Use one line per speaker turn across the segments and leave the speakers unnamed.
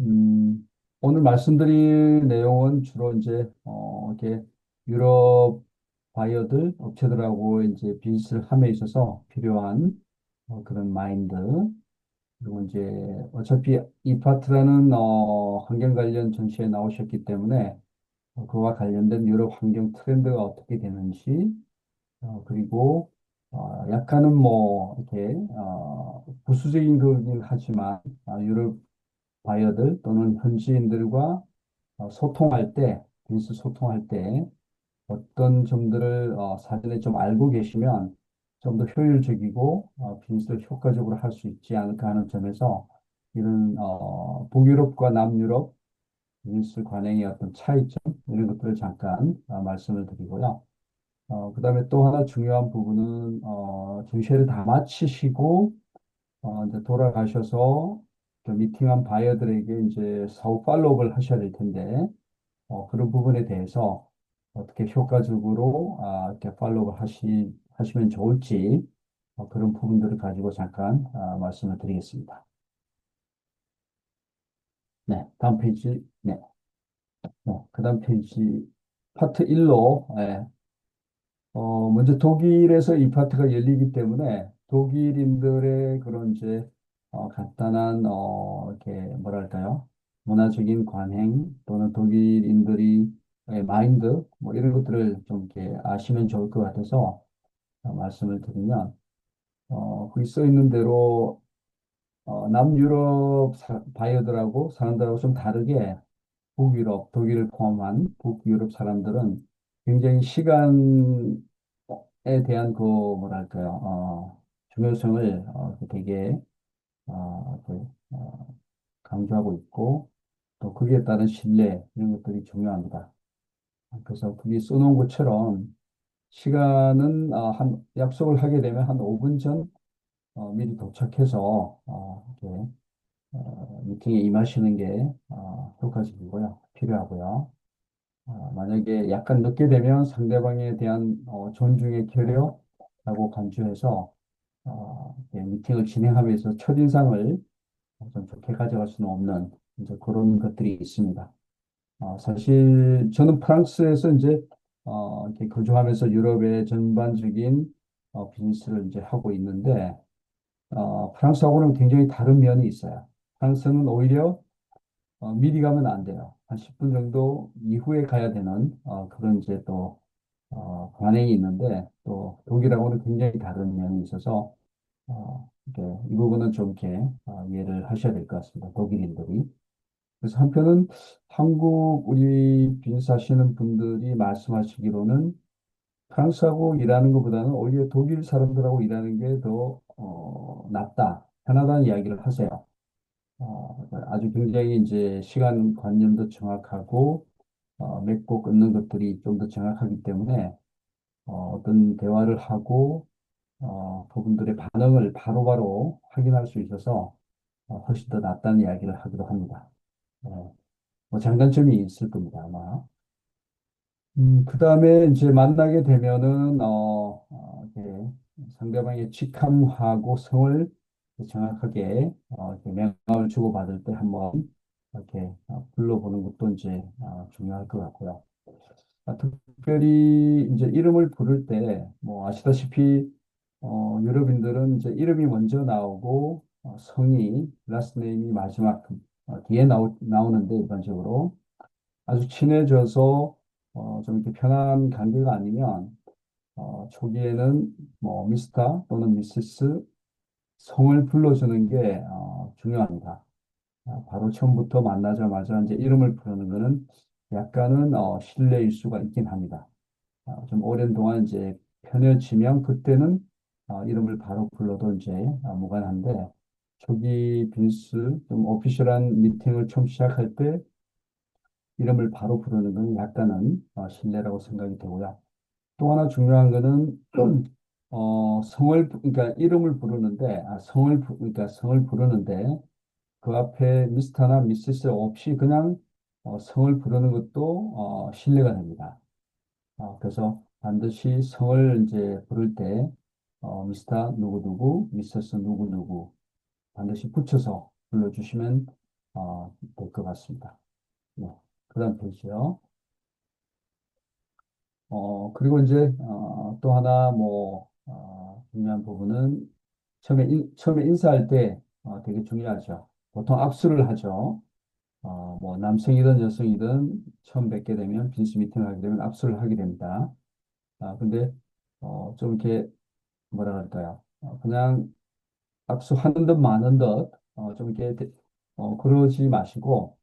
음, 오늘 말씀드릴 내용은 주로 이제, 이렇게 유럽 바이어들, 업체들하고 이제 비즈니스를 함에 있어서 필요한 그런 마인드, 그리고 이제 어차피 이 파트라는 환경 관련 전시에 나오셨기 때문에 그와 관련된 유럽 환경 트렌드가 어떻게 되는지, 그리고 약간은 뭐 이렇게 부수적인 거긴 하지만 유럽 바이어들 또는 현지인들과 소통할 때, 비즈니스 소통할 때 어떤 점들을 사전에 좀 알고 계시면 좀 더 효율적이고 비즈니스를 효과적으로 할 수 있지 않을까 하는 점에서 이런 북유럽과 남유럽 비즈니스 관행의 어떤 차이점 이런 것들을 잠깐 말씀을 드리고요. 그다음에 또 하나 중요한 부분은 전시회를 다 마치시고 이제 돌아가셔서 그 미팅한 바이어들에게 이제 사후 팔로우업을 하셔야 될 텐데, 그런 부분에 대해서 어떻게 효과적으로 이렇게 팔로우업을 하시면 좋을지, 그런 부분들을 가지고 잠깐 말씀을 드리겠습니다. 네, 다음 페이지. 네, 그 다음 페이지. 파트 1로, 먼저 독일에서 이 파트가 열리기 때문에 독일인들의 그런 이제 간단한 이렇게 뭐랄까요? 문화적인 관행 또는 독일인들이 마인드 뭐 이런 것들을 좀 이렇게 아시면 좋을 것 같아서 말씀을 드리면 거기 써 있는 대로 남유럽 바이어들하고 사람들하고 좀 다르게 북유럽, 독일을 포함한 북유럽 사람들은 굉장히 시간에 대한 그 뭐랄까요, 중요성을 되게 강조하고 있고 또 거기에 따른 신뢰 이런 것들이 중요합니다. 그래서 거기 써놓은 것처럼 시간은 한 약속을 하게 되면 한 5분 전 미리 도착해서 이렇게 미팅에 임하시는 게 효과적이고요, 필요하고요. 만약에 약간 늦게 되면 상대방에 대한 존중의 결여라고 간주해서 예, 미팅을 진행하면서 첫인상을 좀 좋게 가져갈 수는 없는 이제 그런 것들이 있습니다. 사실 저는 프랑스에서 이제 이렇게 거주하면서 유럽의 전반적인 비즈니스를 이제 하고 있는데 프랑스하고는 굉장히 다른 면이 있어요. 프랑스는 오히려 미리 가면 안 돼요. 한 10분 정도 이후에 가야 되는 그런 이제 또 관행이 있는데 또 독일하고는 굉장히 다른 면이 있어서 이렇게 이 부분은 좀 이렇게 이해를 하셔야 될 것 같습니다. 독일인들이. 그래서 한편은 한국 우리 비즈니스 하시는 분들이 말씀하시기로는 프랑스하고 일하는 것보다는 오히려 독일 사람들하고 일하는 게 더 낫다, 편하다는 이야기를 하세요. 아주 굉장히 이제 시간 관념도 정확하고 맺고 끊는 것들이 좀 더 정확하기 때문에 어떤 대화를 하고 그분들의 반응을 바로바로 확인할 수 있어서 훨씬 더 낫다는 이야기를 하기도 합니다. 뭐 장단점이 있을 겁니다, 아마. 그 다음에 이제 만나게 되면은, 이렇게 상대방의 직함하고 성을 정확하게, 이렇게 명함을 주고받을 때 한번 이렇게 불러보는 것도 이제 중요할 것 같고요. 특별히 이제 이름을 부를 때, 뭐 아시다시피, 유럽인들은 이제 이름이 먼저 나오고, 성이, 라스트 네임이 마지막, 뒤에 나오는데, 일반적으로. 아주 친해져서 좀 이렇게 편한 관계가 아니면 초기에는 뭐 미스터 또는 미세스 성을 불러주는 게 중요합니다. 바로 처음부터 만나자마자 이제 이름을 부르는 거는 약간은 실례일 수가 있긴 합니다. 좀 오랜 동안 이제 편해지면 그때는 이름을 바로 불러도 이제 무관한데 초기 빈스 좀 오피셜한 미팅을 처음 시작할 때 이름을 바로 부르는 건 약간은 실례라고 생각이 되고요. 또 하나 중요한 거는 그러니까 이름을 부르는데 그러니까 성을 부르는데 그 앞에 미스터나 미시스 없이 그냥 성을 부르는 것도 실례가 됩니다. 그래서 반드시 성을 이제 부를 때 미스터 누구누구, 미세스 누구누구 반드시 붙여서 불러주시면 될 것 같습니다. 네. 그다음 페이지요. 그리고 이제, 또 하나, 중요한 부분은 처음에 인사할 때, 되게 중요하죠. 보통 악수를 하죠. 남성이든 여성이든 처음 뵙게 되면, 빈스 미팅을 하게 되면 악수를 하게 됩니다. 근데, 좀 이렇게, 뭐라 그럴까요? 그냥 악수하는 듯 마는 듯, 좀 이렇게, 그러지 마시고,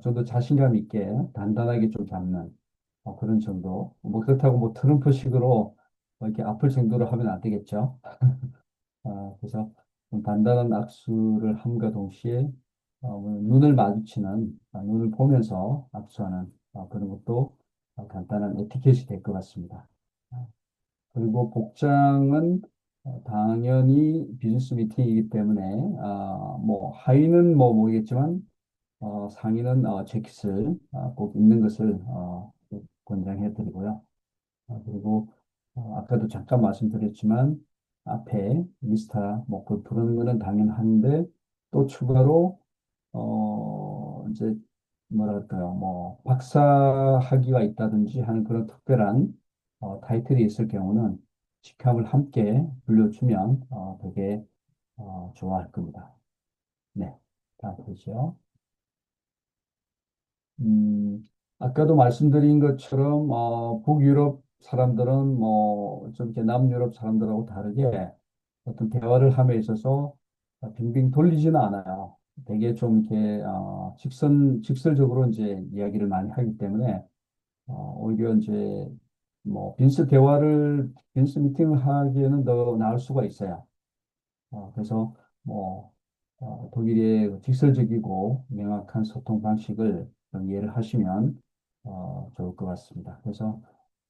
좀 더 자신감 있게 단단하게 좀 잡는, 그런 정도. 뭐 그렇다고 뭐 트럼프식으로 이렇게 아플 정도로 하면 안 되겠죠. 그래서 좀 단단한 악수를 함과 동시에, 눈을 마주치는, 눈을 보면서 악수하는, 그런 것도 간단한 에티켓이 될 것 같습니다. 아, 그리고 복장은 당연히 비즈니스 미팅이기 때문에 하의는 뭐 모르겠지만 상의는 재킷을 꼭 입는 것을 권장해 드리고요. 그리고 아까도 잠깐 말씀드렸지만 앞에 미스터 뭐그 부르는 거는 당연한데 또 추가로 이제 뭐랄까요 뭐 박사학위가 있다든지 하는 그런 특별한 타이틀이 있을 경우는 직함을 함께 불려주면 되게 좋아할 겁니다. 네, 다음 보죠. 음, 아까도 말씀드린 것처럼, 북유럽 사람들은 좀 이렇게 남유럽 사람들하고 다르게 어떤 대화를 함에 있어서 빙빙 돌리지는 않아요. 되게 좀 이렇게, 직설적으로 이제 이야기를 많이 하기 때문에, 오히려 이제, 빈스 미팅을 하기에는 더 나을 수가 있어요. 그래서 뭐 독일의 그 직설적이고 명확한 소통 방식을 좀 이해를 하시면 좋을 것 같습니다. 그래서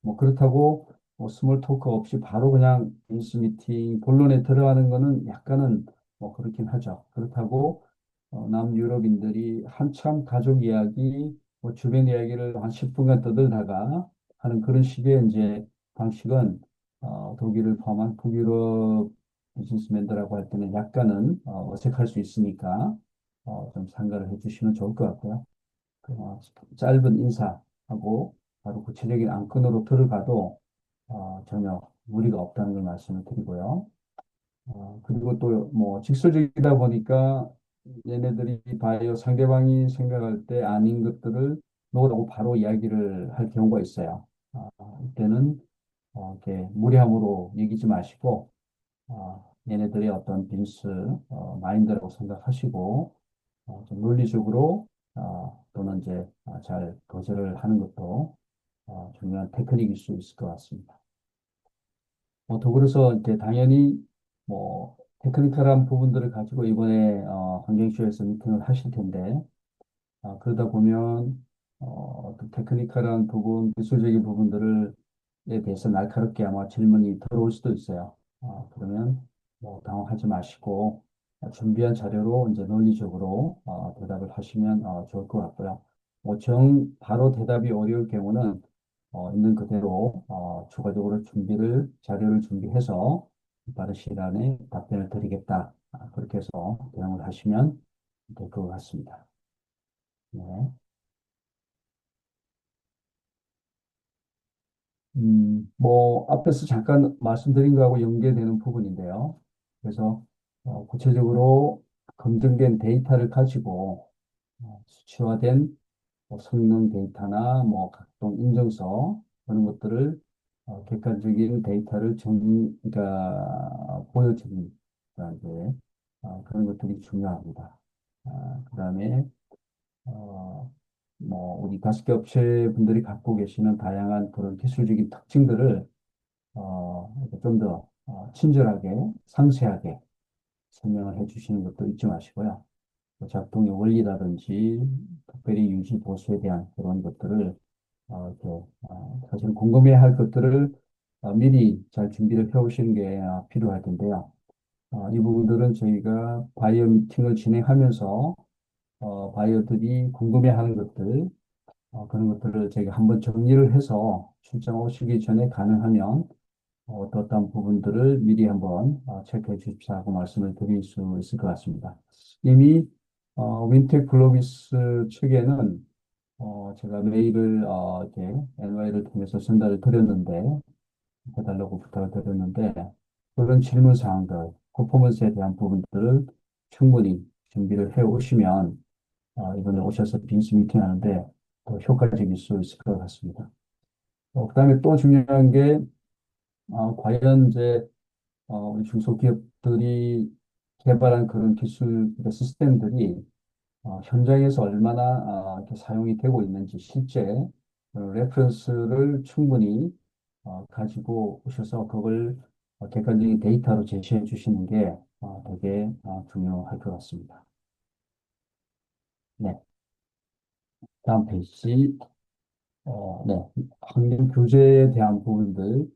뭐 그렇다고 뭐 스몰 토크 없이 바로 그냥 인스 미팅 본론에 들어가는 거는 약간은 뭐 그렇긴 하죠. 그렇다고 남유럽인들이 한참 가족 이야기, 뭐 주변 이야기를 한 10분간 떠들다가 하는 그런 식의 이제 방식은 독일을 포함한 북유럽 비즈니스맨들하고 할 때는 약간은 어색할 수 있으니까 좀 참가를 해주시면 좋을 것 같고요. 짧은 인사하고 바로 구체적인 안건으로 들어가도 전혀 무리가 없다는 걸 말씀을 드리고요. 그리고 또 뭐 직설적이다 보니까 얘네들이 바이오 상대방이 생각할 때 아닌 것들을 놓으라고 바로 이야기를 할 경우가 있어요. 이때는 이렇게 무리함으로 여기지 마시고 얘네들의 어떤 빈스 마인드라고 생각하시고 좀 논리적으로 또는 이제 잘 거절을 하는 것도 중요한 테크닉일 수 있을 것 같습니다. 더불어서 이제 당연히 뭐 테크니컬한 부분들을 가지고 이번에 환경쇼에서 미팅을 하실 텐데 그러다 보면 어떤 테크니컬한 부분, 기술적인 부분들에 대해서 날카롭게 아마 질문이 들어올 수도 있어요. 그러면 뭐 당황하지 마시고 준비한 자료로 이제 논리적으로 대답을 하시면 좋을 것 같고요. 바로 대답이 어려울 경우는 있는 그대로 추가적으로 자료를 준비해서 빠른 시일 안에 답변을 드리겠다. 그렇게 해서 대응을 하시면 될 것 같습니다. 네. 앞에서 잠깐 말씀드린 거하고 연계되는 부분인데요. 그래서 구체적으로 검증된 데이터를 가지고 수치화된 성능 데이터나 각종 인증서 그런 것들을 객관적인 데이터를 그러니까 보여주는 그러니까 이제, 그런 것들이 중요합니다. 그다음에 어, 우리 가습기 업체 분들이 갖고 계시는 다양한 그런 기술적인 특징들을 좀 더 친절하게, 상세하게 설명을 해 주시는 것도 잊지 마시고요. 작동의 원리라든지 특별히 유지 보수에 대한 그런 것들을 사실 궁금해 할 것들을 미리 잘 준비를 해 오시는 게 필요할 텐데요. 이 부분들은 저희가 바이오 미팅을 진행하면서 바이오들이 궁금해하는 것들 그런 것들을 저희가 한번 정리를 해서 출장 오시기 전에 가능하면 어떤 부분들을 미리 한번 체크해 주십사 하고 말씀을 드릴 수 있을 것 같습니다. 이미 윈텍 글로비스 측에는 제가 메일을 이렇게 NY를 통해서 전달을 드렸는데 해달라고 부탁을 드렸는데 그런 질문 사항들, 퍼포먼스에 대한 부분들을 충분히 준비를 해 오시면 이번에 오셔서 빈스 미팅 하는데 더 효과적일 수 있을 것 같습니다. 그다음에 또 중요한 게 과연 이제 우리 중소기업들이 개발한 그런 기술, 그 시스템들이 현장에서 얼마나 이렇게 사용이 되고 있는지 실제 레퍼런스를 충분히 가지고 오셔서 그걸 객관적인 데이터로 제시해 주시는 게 되게 중요할 것 같습니다. 네, 다음 페이지. 네, 환경 규제에 대한 부분들,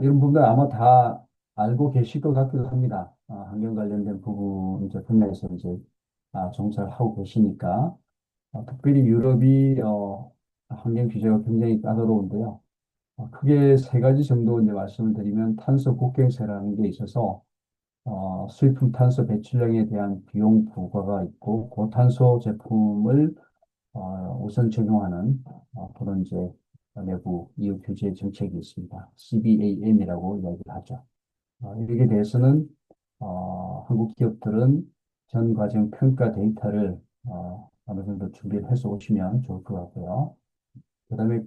이런 부분들 아마 다 알고 계실 것 같기도 합니다. 환경 관련된 부분 이제 분야에서 이제 종사를 하고 계시니까. 특별히 유럽이 환경 규제가 굉장히 까다로운데요. 크게 세 가지 정도 이제 말씀을 드리면 탄소 국경세라는 게 있어서 수입품 탄소 배출량에 대한 비용 부과가 있고 고탄소 제품을 우선 적용하는 그런 이제 내부 이후 규제 정책이 있습니다. CBAM이라고 이야기를 하죠. 여기에 대해서는 한국 기업들은 전 과정 평가 데이터를 어느 정도 준비를 해서 오시면 좋을 것 같고요. 그다음에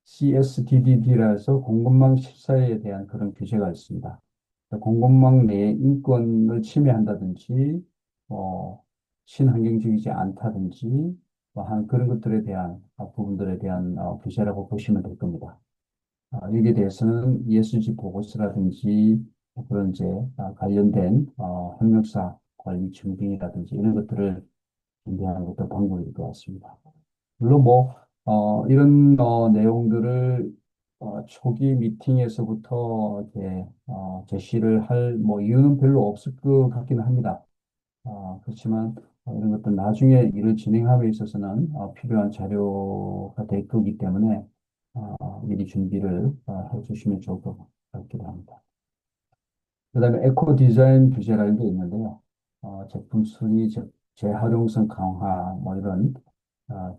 CSDDD라 해서 공급망 실사에 대한 그런 규제가 있습니다. 공급망 내에 인권을 침해한다든지, 뭐, 친환경적이지 않다든지, 한 그런 것들에 대한 부분들에 대한 규제라고 보시면 될 겁니다. 여기에 대해서는 ESG 보고서라든지 그런 이제 관련된 협력사 관리 증빙이라든지 이런 것들을 준비하는 것도 방법일 것 같습니다. 물론 뭐 이런 내용들을 초기 미팅에서부터 이렇게 제시를 할 뭐 이유는 별로 없을 것 같기는 합니다. 그렇지만 이런 것들 나중에 일을 진행함에 있어서는 필요한 자료가 될 거기 때문에 미리 준비를 해주시면 좋을 것 같기도 합니다. 그다음에 에코 디자인 규제라는 게 있는데요. 제품 수리, 재활용성 강화, 뭐 이런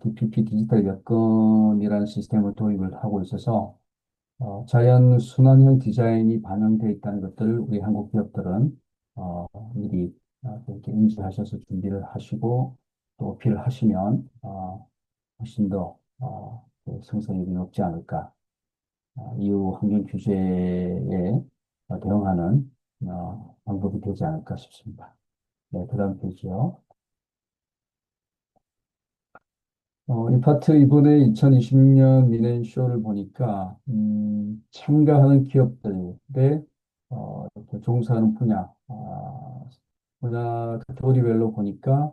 DPP 디지털 여건이라는 시스템을 도입을 하고 있어서 자연 순환형 디자인이 반영되어 있다는 것들을 우리 한국 기업들은 미리 이렇게 인지하셔서 준비를 하시고 또 어필을 하시면 훨씬 더 그 성성이 높지 않을까. 이후 환경 규제에 대응하는 방법이 되지 않을까 싶습니다. 네, 그다음 페이지요. 이 파트 이번에 2026년 미넨쇼를 보니까 참가하는 기업들의 이렇게 종사하는 분야 카테고리별로 보니까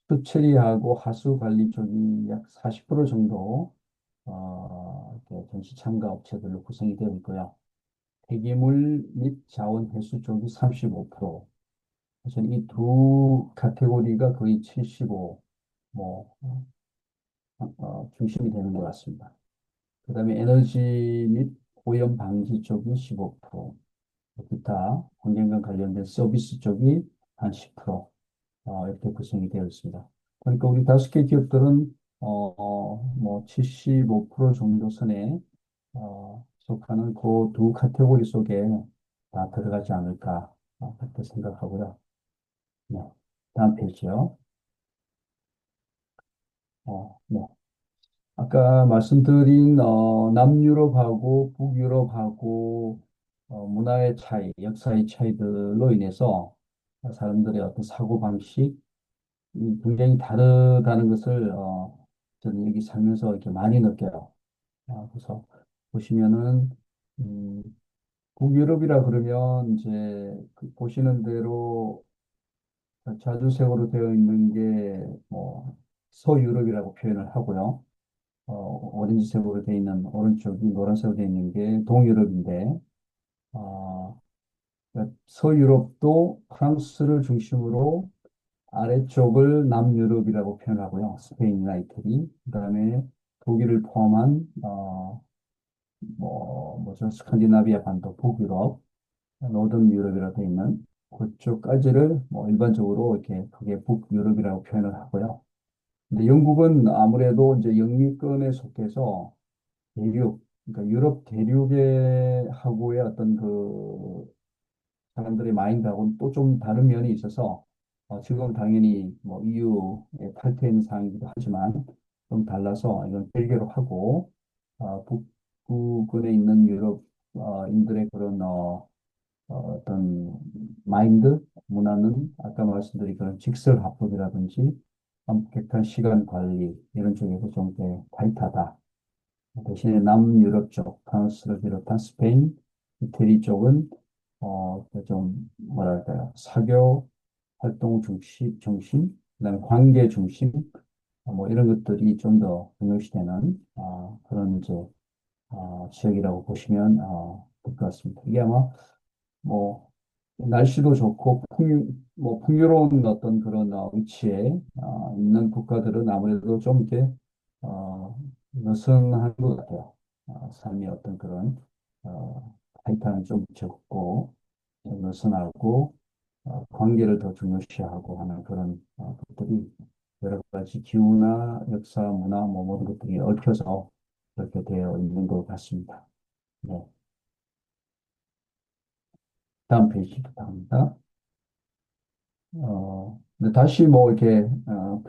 수처리하고 하수 관리 쪽이 약 40% 정도 이렇게 전시 참가 업체들로 구성이 되어 있고요. 폐기물 및 자원 회수 쪽이 35%. 사실 이 두 카테고리가 거의 75, 뭐 중심이 되는 것 같습니다. 그다음에 에너지 및 오염 방지 쪽이 15%, 기타 환경과 관련된 서비스 쪽이 한 10%, 이렇게 구성이 되어 있습니다. 그러니까 우리 다섯 개 기업들은 뭐 75% 정도 선에 속하는 그 두 카테고리 속에 다 들어가지 않을까 그렇게 생각하고요. 네. 다음 페이지요. 네. 아까 말씀드린 남유럽하고 북유럽하고 문화의 차이, 역사의 차이들로 인해서 사람들의 어떤 사고방식이 굉장히 다르다는 것을 저는 여기 살면서 이렇게 많이 느껴요. 그래서 보시면은 음, 북유럽이라 그러면 이제 그 보시는 대로 자주색으로 되어 있는 게 뭐 서유럽이라고 표현을 하고요. 오렌지색으로 되어 있는 오른쪽이 노란색으로 되어 있는 게 동유럽인데, 그러니까 서유럽도 프랑스를 중심으로 아래쪽을 남유럽이라고 표현하고요. 스페인이나 이태리, 그다음에 독일을 포함한 뭐죠? 스칸디나비아 반도 북유럽, 노던 유럽이라고 되어 있는. 그쪽까지를 뭐 일반적으로 이렇게 크게 북유럽이라고 표현을 하고요. 근데 영국은 아무래도 이제 영미권에 속해서 대륙, 그러니까 유럽 대륙의 하고의 어떤 그 사람들의 마인드하고는 또 좀 다른 면이 있어서 지금 당연히 뭐 EU에 탈퇴 있는 상황이기도 하지만 좀 달라서 이건 별개로 하고 북부근에 있는 유럽인들의 그런 어떤 마인드, 문화는 아까 말씀드린 그런 직설화법이라든지 엄격한 시간 관리 이런 쪽에서 좀 더 타이트하다. 대신에 남유럽 쪽, 프랑스를 비롯한 스페인, 이태리 쪽은 좀 뭐랄까요, 사교 활동 중심, 그다음에 관계 중심, 뭐 이런 것들이 좀 더 중요시되는 그런 이제 지역이라고 보시면 될 것 같습니다. 이게 아마 뭐 날씨도 좋고 풍요로운 어떤 그런 위치에 있는 국가들은 아무래도 좀 이렇게 느슨한 것 같아요. 삶의 어떤 그런 타이트함이 좀 적고 좀 느슨하고 관계를 더 중요시하고 하는 그런 것들이 여러 가지 기후나 역사, 문화 뭐 모든 것들이 얽혀서 그렇게 되어 있는 것 같습니다. 네. 다음 페이지 부탁합니다. 근데 다시 뭐 이렇게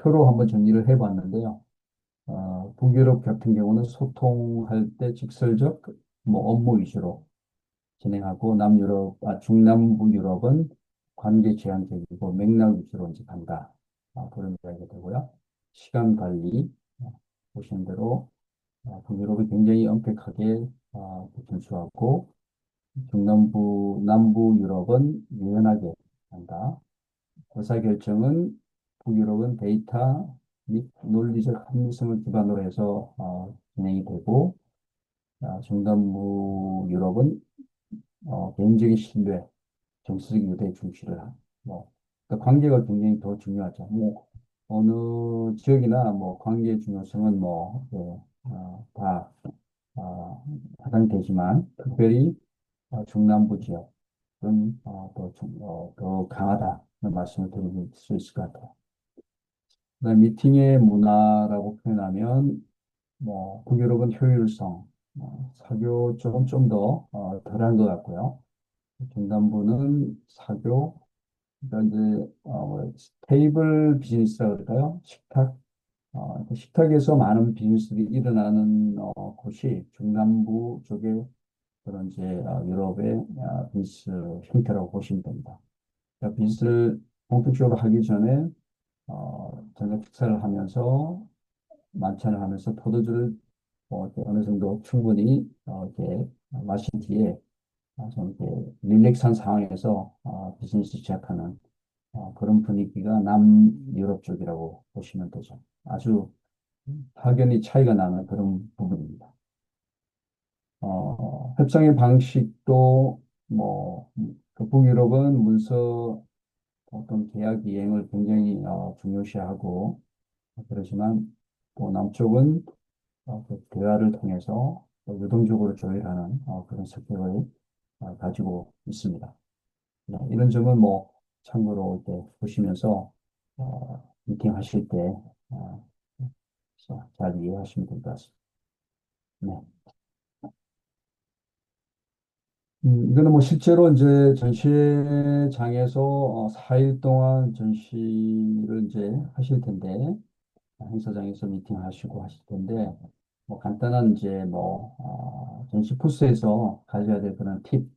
표로 한번 정리를 해봤는데요. 북유럽 같은 경우는 소통할 때 직설적 뭐 업무 위주로 진행하고 중남부 유럽은 관계 제한적이고 맥락 위주로 이제 간다. 그런 이야기가 되고요. 시간 관리 보시는 대로 북유럽이 굉장히 엄격하게 준수하고 남부 유럽은 유연하게 한다. 의사결정은 북유럽은 데이터 및 논리적 합리성을 기반으로 해서 진행이 되고 중남부 유럽은 개인적인 신뢰, 정치적 유대 중시를 뭐 그러니까 관계가 굉장히 더 중요하죠. 뭐 어느 지역이나 뭐 관계의 중요성은 뭐 다 해당되지만 특별히 중남부 지역은 더 강하다는 말씀을 드릴 수 있을 것 같아요. 그다음 미팅의 문화라고 표현하면 뭐 북유럽은 효율성, 사교 쪽은 좀 더 덜한 것 같고요. 중간부는 사교, 그러니까 이제 테이블 비즈니스라고 그럴까요? 식탁, 그 식탁에서 많은 비즈니스들이 일어나는 곳이 중남부 쪽에 그런 이제 유럽의 비즈니스 형태라고 보시면 됩니다. 그러니까 비즈니스를 본격적으로 하기 전에 저녁 식사를 하면서 만찬을 하면서 포도주를 이렇게 어느 정도 충분히 이렇게 마신 뒤에 좀 이렇게 릴렉스한 상황에서 비즈니스 시작하는 그런 분위기가 남유럽 쪽이라고 보시면 되죠. 아주 확연히 차이가 나는 그런 부분입니다. 협상의 방식도 그 북유럽은 문서 어떤 계약 이행을 굉장히 중요시하고 그러지만 또 남쪽은 그 대화를 통해서 또 유동적으로 조율하는 그런 성격을 가지고 있습니다. 네, 이런 점은 뭐 참고로 이렇게 보시면서 미팅 하실 때 잘 이해하시면 될 것 같습니다. 네. 이거는 뭐 실제로 이제 전시장에서 4일 동안 전시를 이제 하실 텐데 행사장에서 미팅하시고 하실 텐데 뭐 간단한 이제 전시 코스에서 가져야 될 그런 팁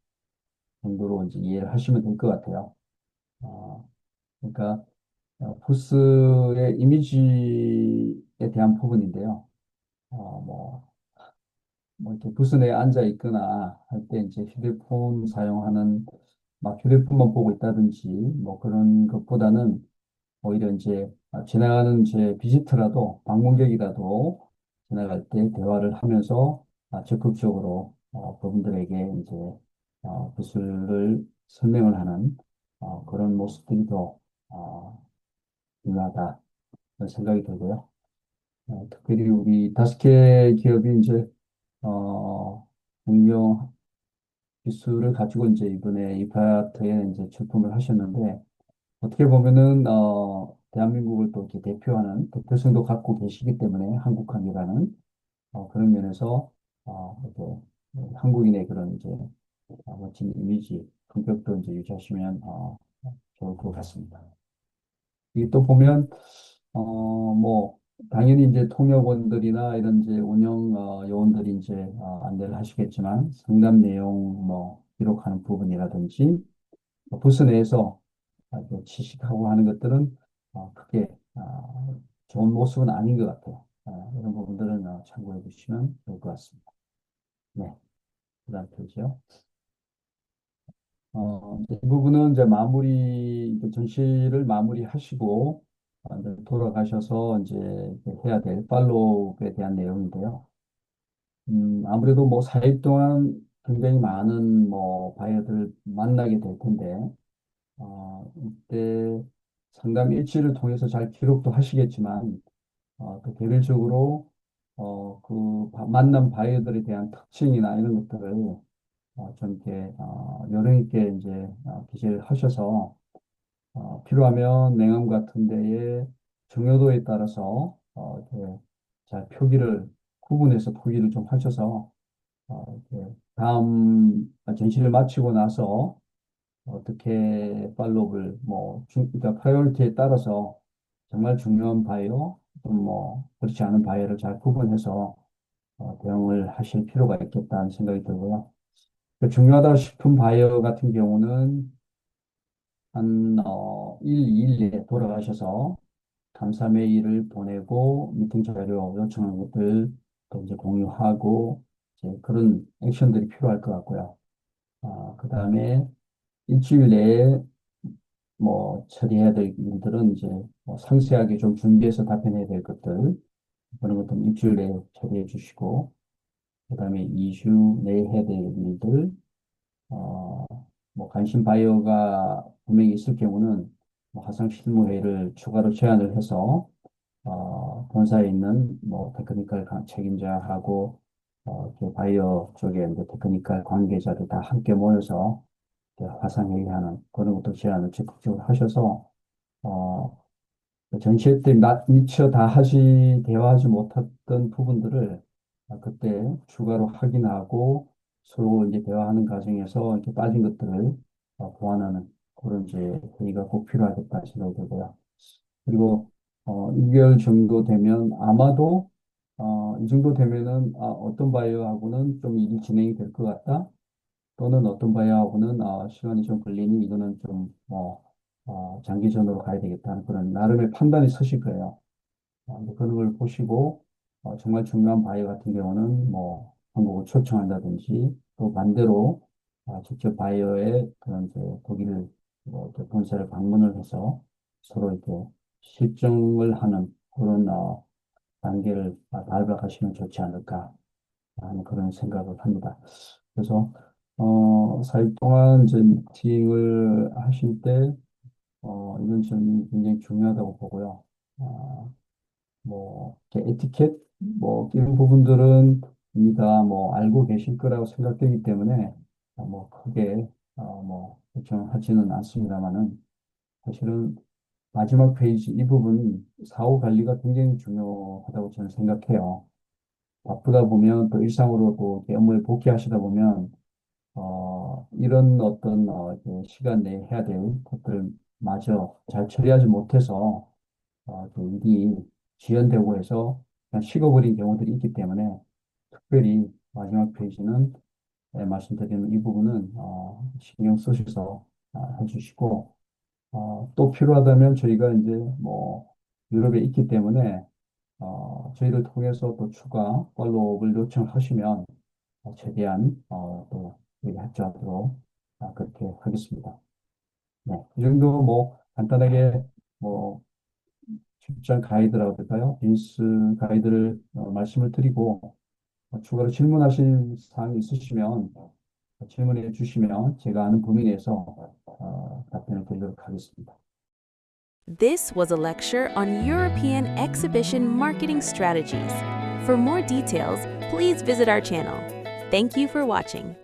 정도로 이제 이해를 하시면 될 것 같아요. 그러니까 부스의 이미지에 대한 부분인데요. 이렇게 부스 내에 앉아 있거나 할 때 이제 휴대폰 사용하는 막 휴대폰만 보고 있다든지 뭐 그런 것보다는 오히려 이제 지나가는 이제 비지터라도 방문객이라도 지나갈 때 대화를 하면서 적극적으로 그분들에게 이제 기술을 설명을 하는 그런 모습들이 더 중요하다 그런 생각이 들고요. 특별히 우리 다섯 개 기업이 이제 어, 운영 기술을 가지고 이제 이번에 이 파트에 이제 출품을 하셨는데 어떻게 보면은 대한민국을 또 이렇게 대표하는 대표성도 갖고 계시기 때문에 한국학이라는 그런 면에서 이렇게 한국인의 그런 이제 멋진 이미지, 품격도 이제 유지하시면 좋을 것 같습니다. 이게 또 보면 뭐 당연히 이제 통역원들이나 이런 이제 운영 요원들이 이제 안내를 하시겠지만 상담 내용 뭐 기록하는 부분이라든지 부스 내에서 이렇게 지식하고 하는 것들은 크게 좋은 모습은 아닌 것 같아요. 이런 부분들은 참고해 주시면 좋을 것 같습니다. 네, 그다음 페이지요. 이제 이 부분은 이제 이제 전시를 마무리하시고 이제 돌아가셔서 이제 해야 될 팔로우에 대한 내용인데요. 아무래도 뭐 4일 동안 굉장히 많은 뭐 바이어들을 만나게 될 텐데, 이때 상담 일지를 통해서 잘 기록도 하시겠지만, 또 개별적으로 만난 바이어들에 대한 특징이나 이런 것들을 좀 이렇게 요령 있게 이제 기재를 하셔서 필요하면 냉암 같은 데에 중요도에 따라서 이렇게 잘 구분해서 표기를 좀 하셔서 이렇게 다음 전시를 마치고 나서 어떻게 팔로우를 그러니까 프라이어리티에 따라서 정말 중요한 바이오, 뭐 그렇지 않은 바이오를 잘 구분해서 대응을 하실 필요가 있겠다는 생각이 들고요. 중요하다 싶은 바이오 같은 경우는 한 1, 2일 에 돌아가셔서 감사 메일을 보내고 미팅 자료 요청한 것들 또 이제 공유하고 이제 그런 액션들이 필요할 것 같고요. 그 다음에 일주일 내에 뭐 처리해야 될 일들은 이제 뭐 상세하게 좀 준비해서 답변해야 될 것들 그런 것들은 일주일 내에 처리해 주시고 그 다음에 2주 내에 해야 될 일들 어, 뭐 관심 바이어가 분명히 있을 경우는 뭐 화상 실무회의를 추가로 제안을 해서 본사에 있는 뭐 테크니컬 책임자하고 그 바이어 쪽에 이제 테크니컬 관계자들 다 함께 모여서 화상 회의하는 그런 것도 제안을 적극적으로 하셔서 어, 전시회 때 미처 대화하지 못했던 부분들을 그때 추가로 확인하고 서로 이제 대화하는 과정에서 이렇게 빠진 것들을 보완하는 그런 이제 회의가 꼭 필요하겠다 생각이 들고요. 그리고 6개월 정도 되면 아마도 이 정도 되면은 어떤 바이오하고는 좀 일이 진행이 될 것 같다. 또는 어떤 바이오하고는 시간이 좀 걸리니 이거는 좀 장기전으로 가야 되겠다는 그런 나름의 판단이 서실 거예요. 이제 그런 걸 보시고 정말 중요한 바이오 같은 경우는 뭐 한국을 초청한다든지 또 반대로 직접 바이오의 그런 이제 독일 또 본사를 방문을 해서 서로 이렇게 실증을 하는 그런 단계를 밟아가시면 좋지 않을까 하는 그런 생각을 합니다. 그래서 4일 동안 이제 미팅을 하실 때 이건 저는 굉장히 중요하다고 보고요. 아, 뭐 이렇게 에티켓 뭐 이런 부분들은 이미 다 뭐 알고 계실 거라고 생각되기 때문에 뭐 크게 뭐 걱정하지는 않습니다만은 사실은 마지막 페이지 이 부분 사후 관리가 굉장히 중요하다고 저는 생각해요. 바쁘다 보면 또 일상으로 또 이렇게 업무에 복귀하시다 보면 이런 어떤 이제 시간 내에 해야 될 것들을 마저 잘 처리하지 못해서 또 일이 지연되고 해서 그냥 식어버린 경우들이 있기 때문에 특별히 마지막 페이지는 말씀드리는 이 부분은 신경 쓰셔서 해주시고 또 필요하다면 저희가 이제 뭐 유럽에 있기 때문에 저희를 통해서 또 추가 팔로우업을 요청하시면 최대한 또 우리 협조하도록 그렇게 하겠습니다. 네, 이 정도 뭐 간단하게 뭐 출장 가이드라고 할까요? 빈스 가이드를 말씀을 드리고 추가로 질문하실 사항이 있으시면 질문해 주시면 제가 아는 범위 내에서 답변을 드리도록 하겠습니다.
This was a lecture on European exhibition marketing strategies. For more details, please visit our channel. Thank you for watching.